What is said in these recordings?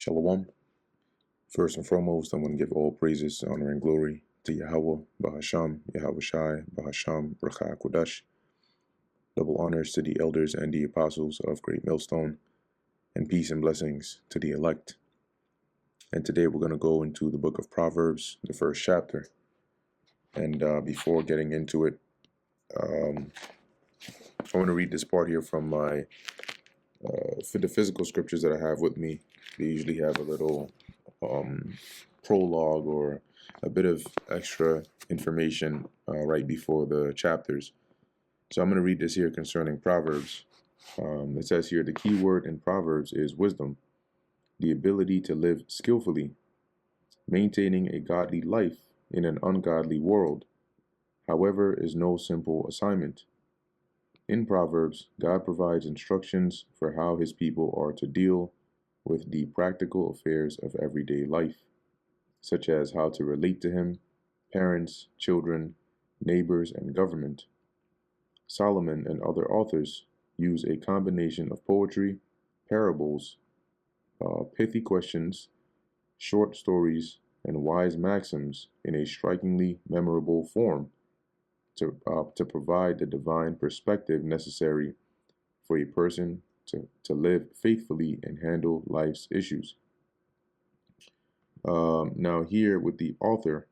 Shalom. First and foremost, I want to give all praises, honor, and glory to Yahweh, Bahasham, Yahweh Shai, Bahasham, Brachah Kodash. Double honors to the elders and the apostles of Great Millstone, and peace and blessings to the elect. And today we're going to go into the book of Proverbs, the first chapter. And before getting into it, I want to read this part here from my, for the physical scriptures that I have with me. They usually have a little prologue or a bit of extra information right before the chapters. So I'm going to read this here concerning Proverbs. It says here, the key word in Proverbs is wisdom, the ability to live skillfully, maintaining a godly life in an ungodly world, however, is no simple assignment. In Proverbs, God provides instructions for how his people are to deal with the practical affairs of everyday life, such as how to relate to him, parents, children, neighbors, and government. Solomon and other authors use a combination of poetry, parables, pithy questions, short stories, and wise maxims in a strikingly memorable form to provide the divine perspective necessary for a person to live faithfully and handle life's issues. Now here with the author,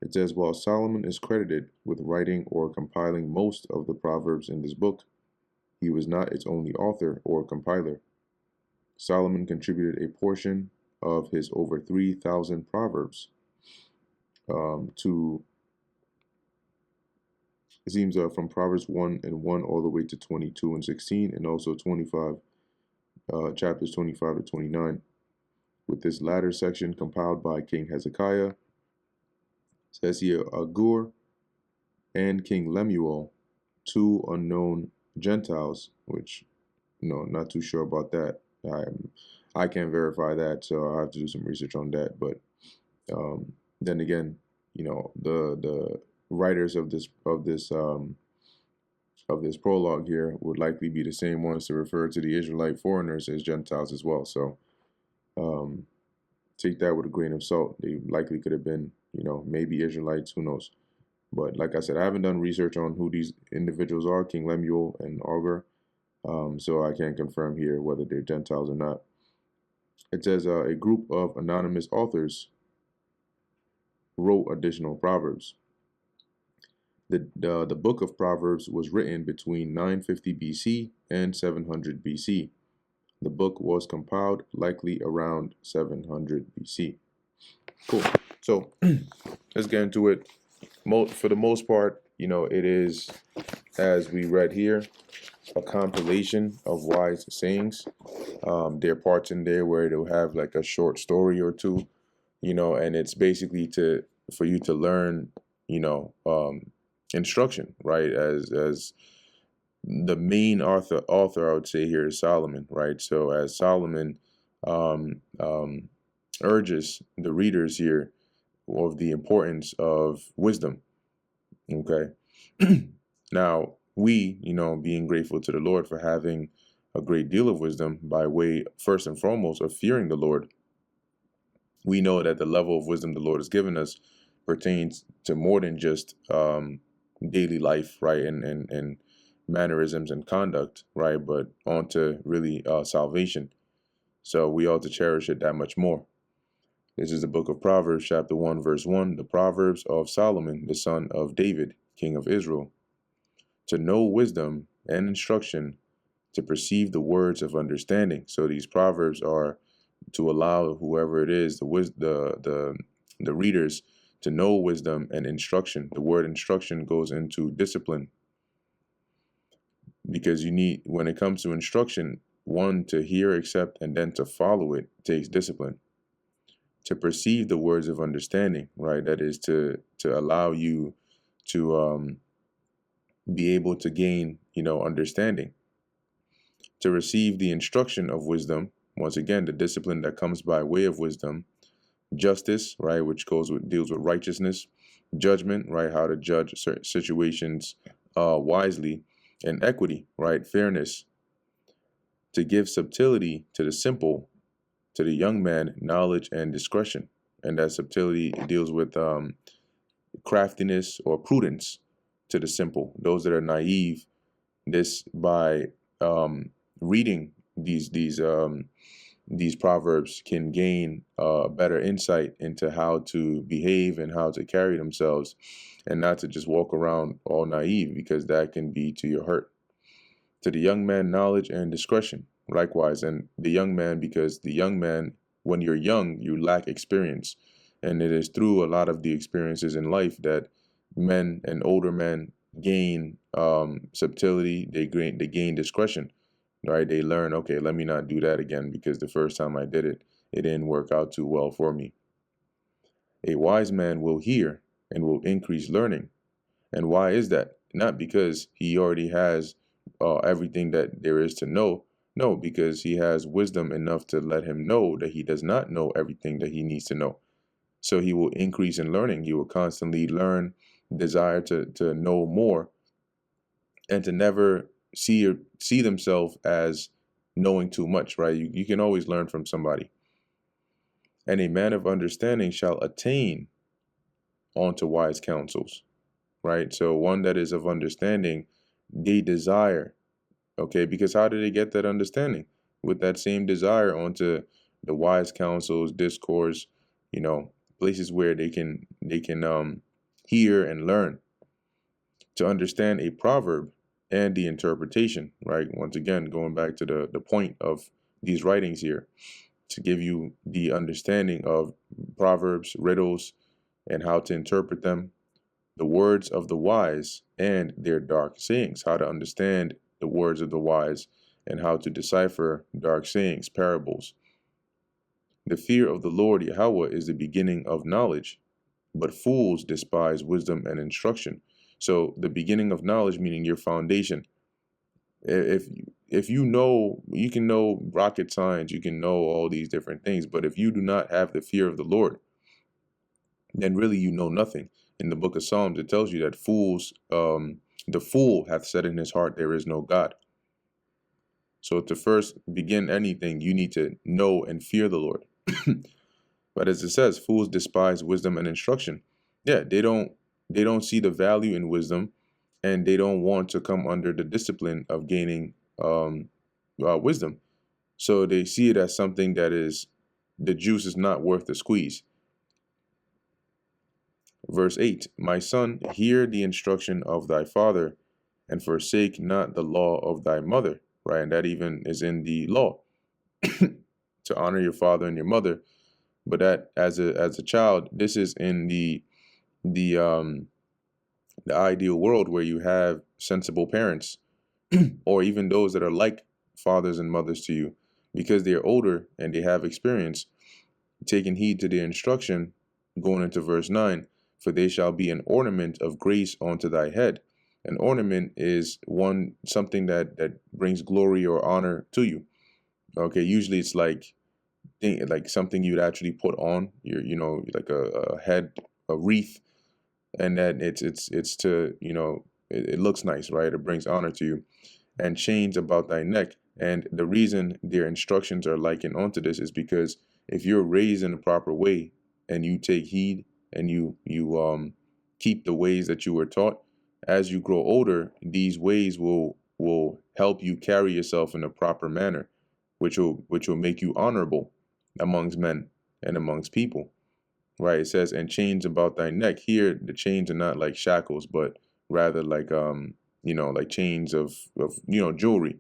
it says, while Solomon is credited with writing or compiling most of the Proverbs in this book, he was not its only author or compiler. Solomon contributed a portion of his over 3,000 Proverbs to, it seems from Proverbs 1 and 1 all the way to 22 and 16, and also 25, chapters 25 to 29. With this latter section compiled by King Hezekiah, says here, Agur and King Lemuel, two unknown Gentiles, which, not too sure about that. I can't verify that, so I have to do some research on that. But then again, the writers of this prologue here would likely be the same ones to refer to the Israelite foreigners as Gentiles as well. So take that with a grain of salt. They likely could have been, maybe Israelites, who knows. But like I said, I haven't done research on who these individuals are, King Lemuel and Agur, so I can't confirm here whether they're Gentiles or not. It says a group of anonymous authors wrote additional Proverbs. The book of Proverbs was written between 950 BC and 700 BC. The book was compiled likely around 700 BC. Cool. So let's get into it. For the most part, it is, as we read here, a compilation of wise sayings. There are parts in there where it'll have like a short story or two, and it's basically for you to learn, instruction, right? As the main author I would say here is Solomon, right? So as Solomon urges the readers here of the importance of wisdom. Okay. Now, we, being grateful to the Lord for having a great deal of wisdom by way, first and foremost, of fearing the Lord, we know that the level of wisdom the Lord has given us pertains to more than just daily life, right, and mannerisms and conduct, right, but onto really salvation. So we ought to cherish it that much more. This is the book of Proverbs, chapter 1, verse 1, the Proverbs of Solomon, the son of David, king of Israel. To know wisdom and instruction, to perceive the words of understanding. So these Proverbs are to allow whoever it is, the readers, to know wisdom and instruction. The word instruction goes into discipline, because you need, when it comes to instruction, one, to hear, accept, and then to follow it takes discipline. To perceive the words of understanding, right? That is to allow you to be able to gain, understanding. To receive the instruction of wisdom, once again, the discipline that comes by way of wisdom. Justice, right, which deals with righteousness. Judgment, right, how to judge situations wisely. And equity, right, fairness. To give subtlety to the simple, To the young man, knowledge and discretion. And that subtlety deals with craftiness or prudence. To the simple, those that are naive, this by reading these proverbs can gain better insight into how to behave and how to carry themselves, and not to just walk around all naive, because that can be to your hurt. To the young man, knowledge and discretion. Likewise, and the young man, because the young man, when you're young, you lack experience. And it is through a lot of the experiences in life that men and older men gain subtlety, they gain discretion, right? They learn, okay, let me not do that again, because the first time I did it, it didn't work out too well for me. A wise man will hear and will increase learning. And why is that? Not because he already has everything that there is to know. No, because he has wisdom enough to let him know that he does not know everything that he needs to know. So he will increase in learning. He will constantly learn, desire to know more, and to never see themselves as knowing too much, right? You can always learn from somebody. And a man of understanding shall attain onto wise counsels, right? So one that is of understanding, they desire, okay, because how do they get that understanding? With that same desire onto the wise counsels, discourse, places where they can hear and learn. To understand a proverb and the interpretation, right? Once again, going back to the point of these writings here, to give you the understanding of proverbs, riddles, and how to interpret them, the words of the wise and their dark sayings, how to understand the words of the wise and how to decipher dark sayings, parables. The fear of the Lord Yahweh is the beginning of knowledge, but fools despise wisdom and instruction. So the beginning of knowledge, meaning your foundation. If if you know, you can know rocket science, you can know all these different things, but if you do not have the fear of the Lord, then really you know nothing. In the book of Psalms, it tells you that the fool hath said in his heart, there is no God. So to first begin anything, you need to know and fear the Lord. But as it says, fools despise wisdom and instruction. Yeah, they don't see the value in wisdom, and they don't want to come under the discipline of gaining wisdom. So they see it as something that is, the juice is not worth the squeeze. Verse 8, my son, hear the instruction of thy father, and forsake not the law of thy mother. Right, and that even is in the law to honor your father and your mother. But that as a child, this is in the ideal world where you have sensible parents, or even those that are like fathers and mothers to you, because they're older and they have experience, taking heed to their instruction. Going into verse 9, for they shall be an ornament of grace unto thy head. An ornament is something that brings glory or honor to you. Okay, usually it's like something you'd actually put on your, like a head, a wreath, and that it's to, it looks nice, right? It brings honor to you. And chains about thy neck. And the reason their instructions are likened onto this is because if you're raised in the proper way and you take heed and you keep the ways that you were taught, as you grow older, these ways will help you carry yourself in a proper manner, which will make you honorable amongst men and amongst people. Right? It says, and chains about thy neck. Here the chains are not like shackles, but rather like like chains of jewelry,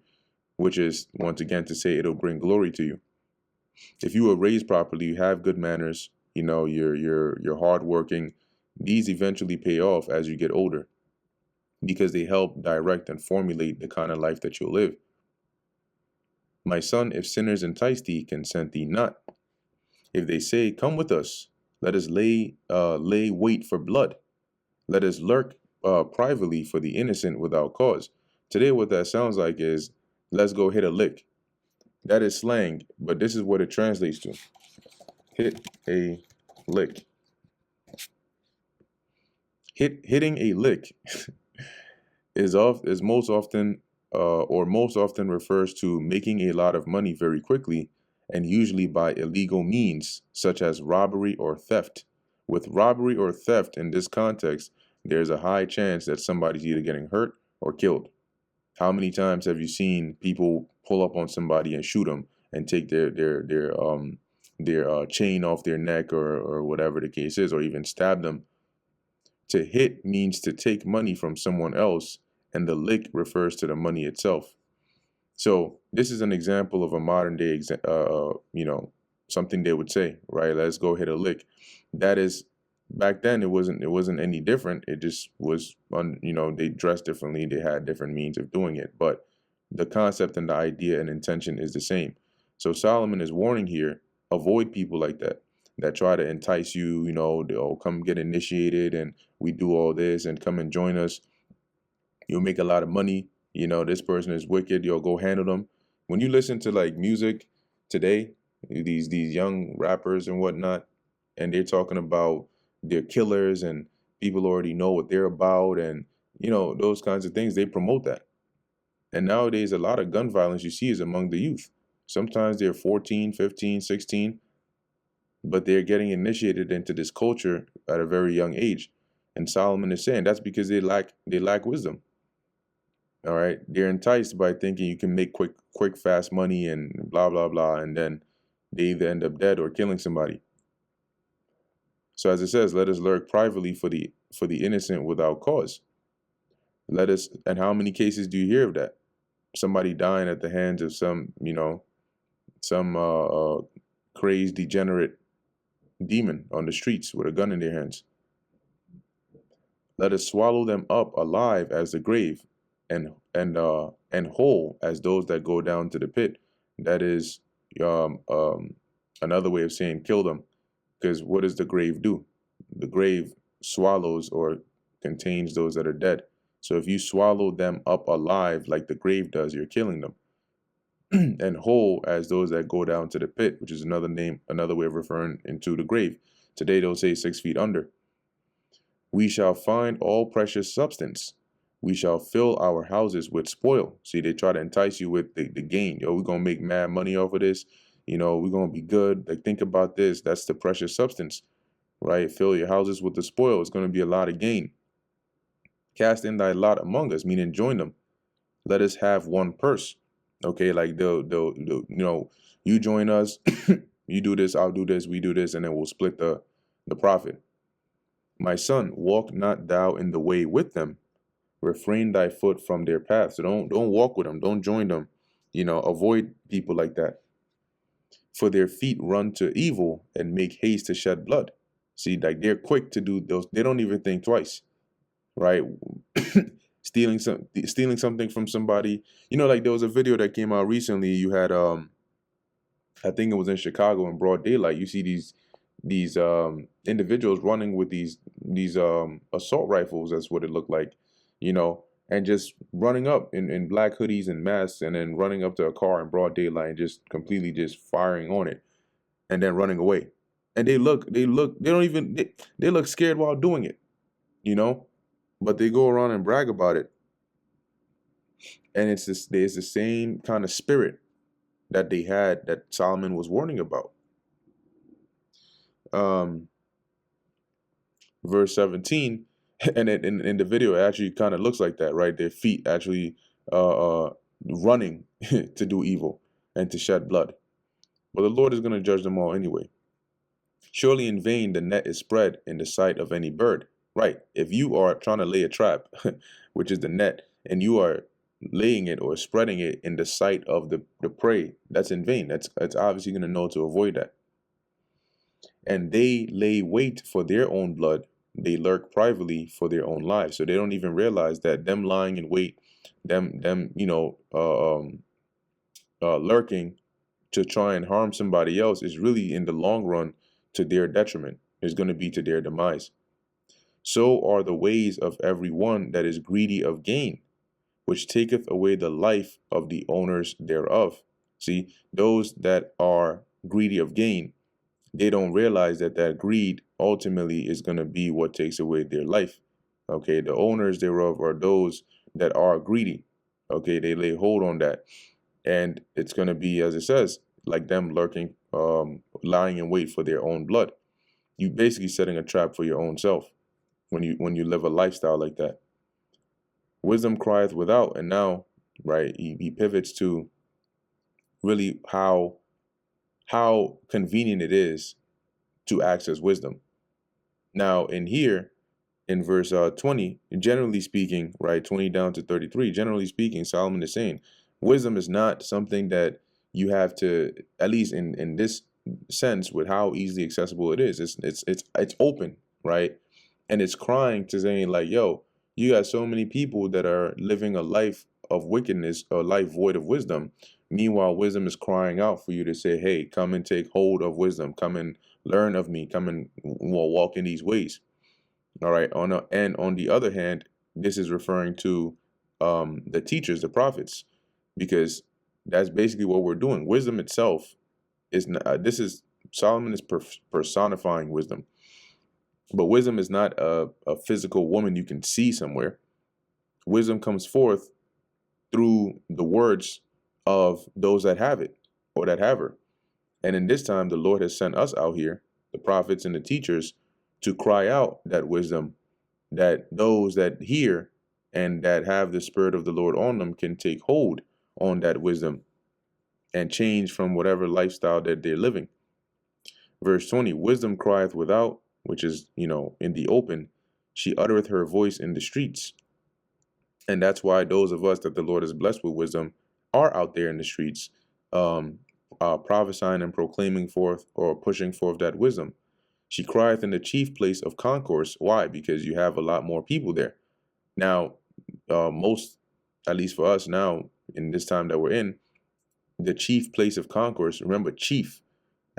which is once again to say it'll bring glory to you. If you were raised properly, you have good manners, you're hardworking, these eventually pay off as you get older, because they help direct and formulate the kind of life that you'll live. My son, if sinners entice thee, consent thee not. If they say, come with us, let us lay wait for blood. Let us lurk privately for the innocent without cause. Today, what that sounds like is, let's go hit a lick. That is slang, but this is what it translates to. Hit a lick. Hitting a lick is most often refers to making a lot of money very quickly and usually by illegal means, such as robbery or theft. With robbery or theft in this context, there's a high chance that somebody's either getting hurt or killed. How many times have you seen people pull up on somebody and shoot them and take their chain off their neck or whatever the case is, or even stab them? To hit means to take money from someone else, and the lick refers to the money itself. So this is an example of a modern day, something they would say, right? Let's go hit a lick. That is, back then it wasn't any different. It just was, they dressed differently. They had different means of doing it, but the concept and the idea and intention is the same. So Solomon is warning here: avoid people like that try to entice you. They'll come get initiated, and we do all this, and come and join us. You'll make a lot of money. This person is wicked. You'll go handle them. When you listen to like music today, these young rappers and whatnot, and they're talking about they're killers and people already know what they're about, and those kinds of things, they promote that. And nowadays, a lot of gun violence you see is among the youth. Sometimes they're 14, 15, 16, but they're getting initiated into this culture at a very young age. And Solomon is saying that's because they lack wisdom. All right, they're enticed by thinking you can make quick, fast money and blah blah blah, and then they either end up dead or killing somebody. So as it says, let us lurk privately for the innocent without cause. And how many cases do you hear of that? Somebody dying at the hands of some crazed, degenerate demon on the streets with a gun in their hands. Let us swallow them up alive as the grave, and whole as those that go down to the pit. That is another way of saying kill them, because what does the grave do? The grave swallows or contains those that are dead. So if you swallow them up alive like the grave does, you're killing them. And whole as those that go down to the pit, which is another way of referring into the grave. Today they'll say 6 feet under. We shall find all precious substance. We shall fill our houses with spoil. See, they try to entice you with the gain. We're going to make mad money off of this. We're going to be good. Like, think about this. That's the precious substance, right? Fill your houses with the spoil. It's going to be a lot of gain. Cast in thy lot among us, meaning join them. Let us have one purse. Okay, like they'll you join us, you do this, I'll do this, we do this, and then we'll split the profit. My son, walk not thou in the way with them. Refrain thy foot from their path. So don't walk with them. Don't join them. Avoid people like that. For their feet run to evil and make haste to shed blood. See, like they're quick to do those. They don't even think twice, right? stealing something from somebody. Like there was a video that came out recently. You had I think it was in Chicago in broad daylight. You see these individuals running with these assault rifles. That's what it looked like, and just running up in black hoodies and masks, and then running up to a car in broad daylight and just completely just firing on it, and then running away. And they look scared while doing it, but they go around and brag about it. And there's the same kind of spirit that they had that Solomon was warning about. Verse 17, and in the video, it actually kind of looks like that, right? Their feet actually running to do evil and to shed blood. But the Lord is going to judge them all anyway. Surely in vain the net is spread in the sight of any bird. Right. If you are trying to lay a trap, which is the net, and you are laying it or spreading it in the sight of the prey, that's in vain. That's obviously going to know to avoid that. And they lay wait for their own blood. They lurk privately for their own lives. So they don't even realize that them lying in wait, them lurking to try and harm somebody else is really in the long run to their detriment. It's going to be to their demise. So are the ways of every one that is greedy of gain, which taketh away the life of the owners thereof. See, those that are greedy of gain, they don't realize that greed ultimately is going to be what takes away their life. Okay, the owners thereof are those that are greedy. Okay, they lay hold on that. And it's going to be, as it says, like them lurking, lying in wait for their own blood. You basically setting a trap for your own self when you live a lifestyle like that. Wisdom crieth without, and now, right, he pivots to really how convenient it is to access wisdom. Now, in here, in verse 20, generally speaking, right, 20 down to 33, generally speaking, Solomon is saying wisdom is not something that you have to, at least in this sense, with how easily accessible it is. It's open, right? And it's crying to saying like, yo, you got so many people that are living a life of wickedness, a life void of wisdom. Meanwhile, wisdom is crying out for you to say, hey, come and take hold of wisdom, come and learn of me, come and walk in these ways. All right. And on the other hand, this is referring to the teachers, the prophets, because that's basically what we're doing. Wisdom itself is not, this is Solomon is personifying wisdom, but wisdom is not a physical woman you can see somewhere. Wisdom comes forth through the words of those that have it or that have her. And in this time, the Lord has sent us out here, the prophets and the teachers, to cry out that wisdom, that those that hear and that have the Spirit of the Lord on them can take hold on that wisdom and change from whatever lifestyle that they're living. Verse 20, wisdom crieth without, which is, in the open. She uttereth her voice in the streets. And that's why those of us that the Lord has blessed with wisdom are out there in the streets, prophesying and proclaiming forth or pushing forth that wisdom. She crieth in the chief place of concourse. Why? Because you have a lot more people there. Now, most, at least for us now, in this time that we're in, the chief place of concourse, remember, chief.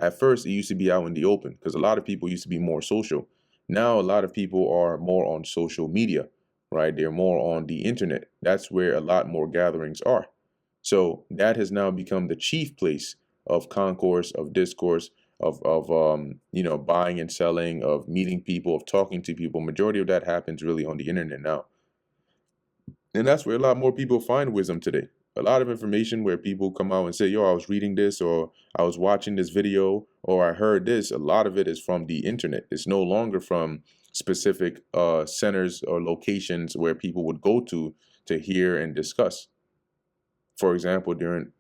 At first, it used to be out in the open because a lot of people used to be more social. Now, a lot of people are more on social media, right? They're more on the internet. That's where a lot more gatherings are. So that has now become the chief place of concourse, of discourse, of buying and selling, of meeting people, of talking to people. Majority of that happens really on the internet now. And that's where a lot more people find wisdom today. A lot of information where people come out and say, yo, I was reading this, or I was watching this video, or I heard this. A lot of it is from the internet. It's no longer from specific centers or locations where people would go to hear and discuss. For example, during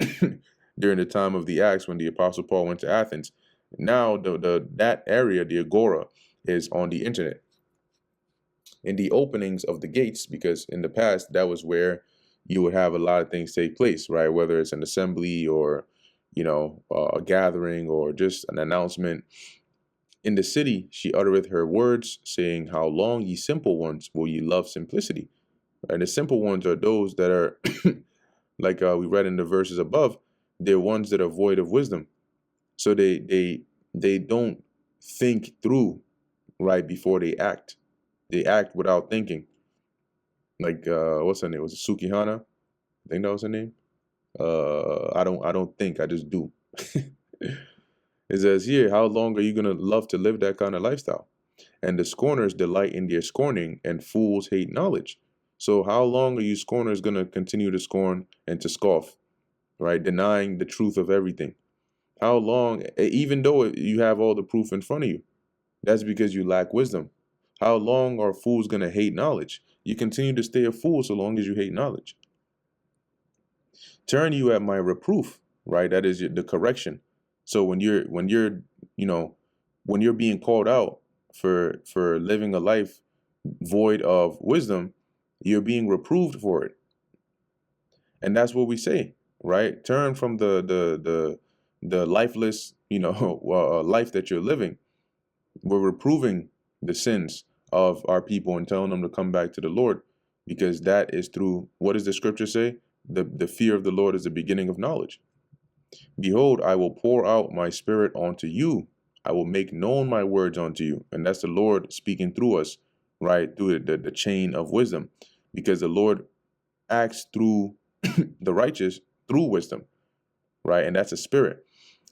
during the time of the Acts when the Apostle Paul went to Athens, now that area, the Agora, is on the internet. In the openings of the gates, because in the past that was where you would have a lot of things take place, right? Whether it's an assembly or a gathering or just an announcement. In the city she uttereth her words, saying, how long, ye simple ones, will ye love simplicity? And the simple ones are those that are like we read in the verses above. They're ones that are void of wisdom, so they don't think through right before they act. They act without thinking. Like what's her name? Was it Sukihana? I think that was her name. I don't think, I just do. It says here, how long are you gonna love to live that kind of lifestyle? And the scorners delight in their scorning, and fools hate knowledge. So how long are you scorners gonna continue to scorn and to scoff, right? Denying the truth of everything. How long, even though you have all the proof in front of you? That's because you lack wisdom. How long are fools going to hate knowledge? You continue to stay a fool so long as you hate knowledge. Turn you at my reproof, right? That is the correction. So when you're being called out for living a life void of wisdom, you're being reproved for it. And that's what we say, right? Turn from the lifeless, life that you're living. We're reproving the sins of our people and telling them to come back to the Lord, because that is through, what does the scripture say? The fear of the Lord is the beginning of knowledge. Behold, I will pour out my spirit onto you. I will make known my words unto you. And that's the Lord speaking through us, right? Through the chain of wisdom, because the Lord acts through the righteous through wisdom, right? And that's a spirit.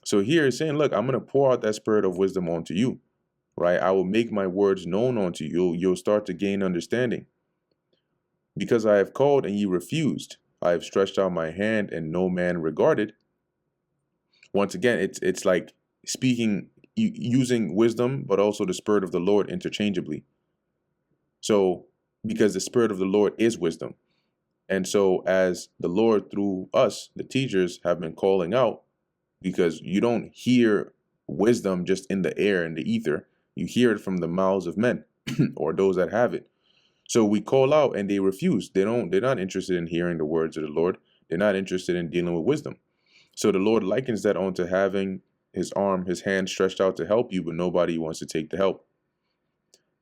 So here it's saying, look, I'm going to pour out that spirit of wisdom onto you. Right? I will make my words known unto you. You'll start to gain understanding. Because I have called and ye refused. I have stretched out my hand and no man regarded. Once again, it's like speaking, using wisdom, but also the Spirit of the Lord interchangeably. So, because the Spirit of the Lord is wisdom. And so, as the Lord, through us, the teachers, have been calling out, because you don't hear wisdom just in the air, in the ether, you hear it from the mouths of men or those that have it. So we call out and they refuse. They're not interested in hearing the words of the Lord. They're not interested in dealing with wisdom. So the Lord likens that onto having his arm, his hand stretched out to help you, but nobody wants to take the help.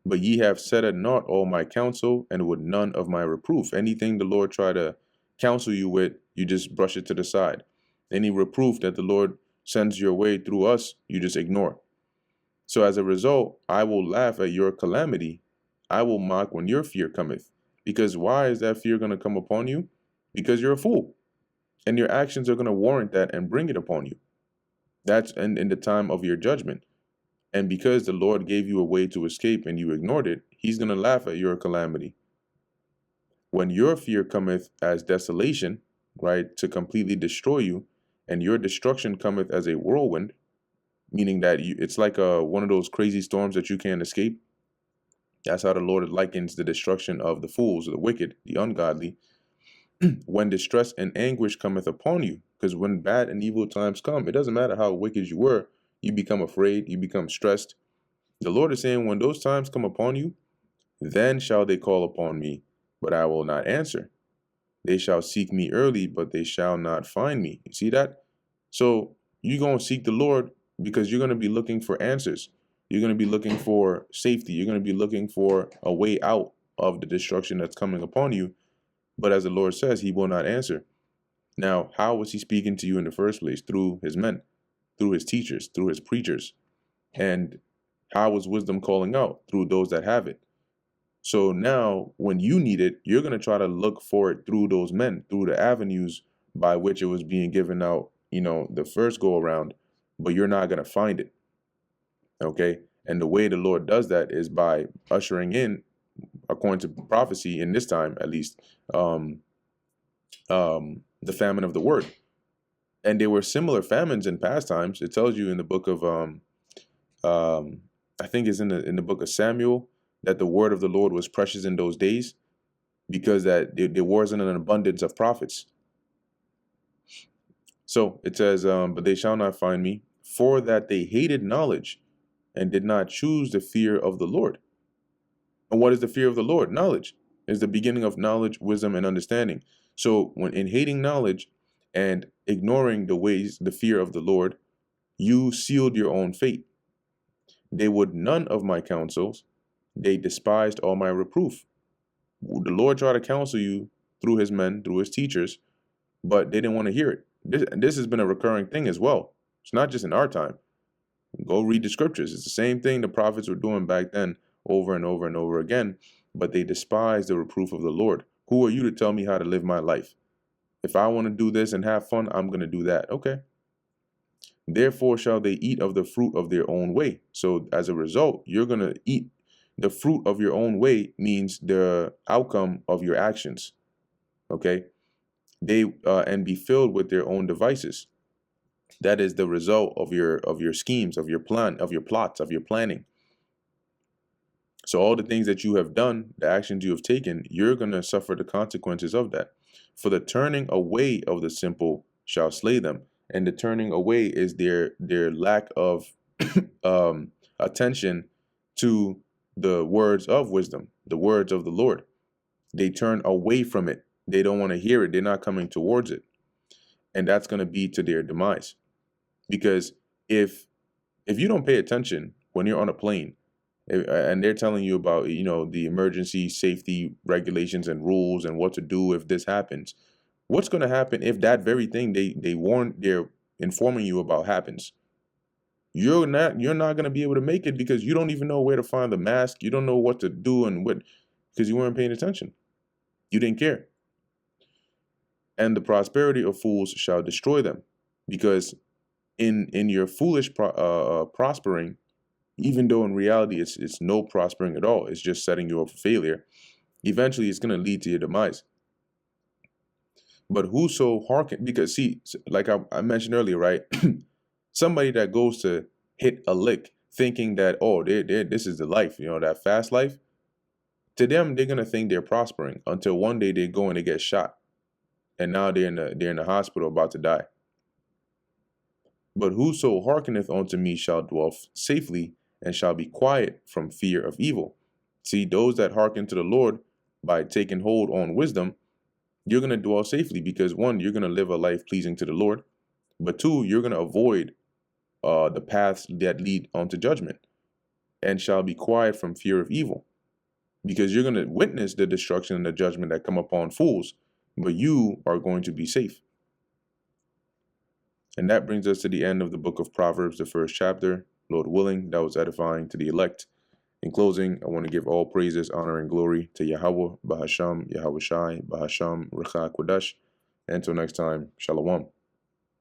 But ye have set at naught all my counsel, and with none of my reproof. Anything the Lord try to counsel you with, you just brush it to the side. Any reproof that the Lord sends your way through us, you just ignore. So as a result, I will laugh at your calamity. I will mock when your fear cometh. Because why is that fear going to come upon you? Because you're a fool. And your actions are going to warrant that and bring it upon you. That's in the time of your judgment. And because the Lord gave you a way to escape and you ignored it, he's going to laugh at your calamity. When your fear cometh as desolation, right, to completely destroy you, and your destruction cometh as a whirlwind, meaning that it's like one of those crazy storms that you can't escape. That's how the Lord likens the destruction of the fools, the wicked, the ungodly, when distress and anguish cometh upon you. Because when bad and evil times come, it doesn't matter how wicked you were, you become afraid, you become stressed. The Lord is saying, when those times come upon you, then shall they call upon me, but I will not answer. They shall seek me early, but they shall not find me. You see that? So you're going to seek the Lord because you're going to be looking for answers. You're going to be looking for safety. You're going to be looking for a way out of the destruction that's coming upon you. But as the Lord says, he will not answer. Now, how was he speaking to you in the first place? Through his men, through his teachers, through his preachers. And how was wisdom calling out? Through those that have it. So now when you need it, you're going to try to look for it through those men, through the avenues by which it was being given out, the first go around, but you're not going to find it. Okay. And the way the Lord does that is by ushering in, according to prophecy in this time, at least, the famine of the word. And there were similar famines in past times. It tells you in the book of, I think it's in the book of Samuel, that the word of the Lord was precious in those days, because that there wasn't an abundance of prophets. So it says, but they shall not find me, for that they hated knowledge and did not choose the fear of the Lord. And what is the fear of the Lord? Knowledge is the beginning of knowledge, wisdom, and understanding. So when in hating knowledge and ignoring the fear of the Lord, you sealed your own fate. They would none of my counsels. They despised all my reproof. The Lord tried to counsel you through his men, through his teachers, but they didn't want to hear it. This has been a recurring thing as well. It's not just in our time. Go read the scriptures. It's the same thing the prophets were doing back then, over and over and over again, but they despised the reproof of the Lord. Who are you to tell me how to live my life? If I want to do this and have fun, I'm going to do that. Okay. Therefore shall they eat of the fruit of their own way. So as a result, you're going to eat the fruit of your own way, means the outcome of your actions. Okay. They and be filled with their own devices. That is the result of your schemes, of your plan, of your plots, of your planning. So all the things that you have done, the actions you have taken, you're going to suffer the consequences of that. For the turning away of the simple shall slay them. And the turning away is their lack of attention to the words of wisdom, the words of the Lord. They turn away from it. They don't want to hear it. They're not coming towards it. And that's going to be to their demise. Because if you don't pay attention when you're on a plane, and they're telling you about, the emergency safety regulations and rules and what to do if this happens, what's going to happen if that very thing they're informing you about happens? You're not going to be able to make it, because you don't even know where to find the mask. You don't know what to do because you weren't paying attention. You didn't care. And the prosperity of fools shall destroy them, because in your foolish prospering, even though in reality it's no prospering at all, it's just setting you up for failure, eventually it's going to lead to your demise. But whoso hearken, because see, like I mentioned earlier, right? Somebody that goes to hit a lick thinking that, oh, this is the life, that fast life, to them, they're going to think they're prospering until one day they go and they get shot. And now they're in the hospital about to die. But whoso hearkeneth unto me shall dwell safely, and shall be quiet from fear of evil. See, those that hearken to the Lord by taking hold on wisdom, you're going to dwell safely because, one, you're going to live a life pleasing to the Lord. But two, you're going to avoid the paths that lead unto judgment, and shall be quiet from fear of evil. Because you're going to witness the destruction and the judgment that come upon fools, but you are going to be safe. And that brings us to the end of the book of Proverbs, the first chapter. Lord willing, that was edifying to the elect. In closing, I want to give all praises, honor, and glory to Yahweh, Bahasham, Yahweh Shai, Bahasham, Recha Kodesh. And until next time, Shalom.